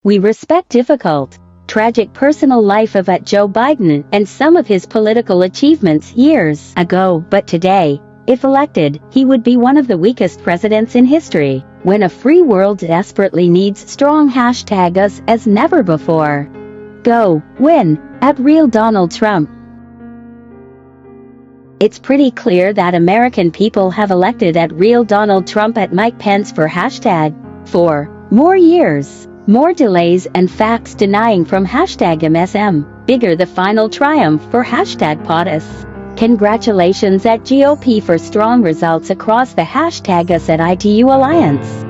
We respect difficult, tragic personal life of Joe Biden and some of his political achievements years ago, but today, if elected, he would be one of the weakest presidents in history, when a free world desperately needs strong #us as never before. Go, win, @Real Donald Trump. It's pretty clear that American people have elected @Real Donald Trump @Mike Pence for #4 more years, more delays and facts denying from #MSM, bigger the final triumph for #POTUS. Congratulations @GOP for strong results across the #us @ITU alliance.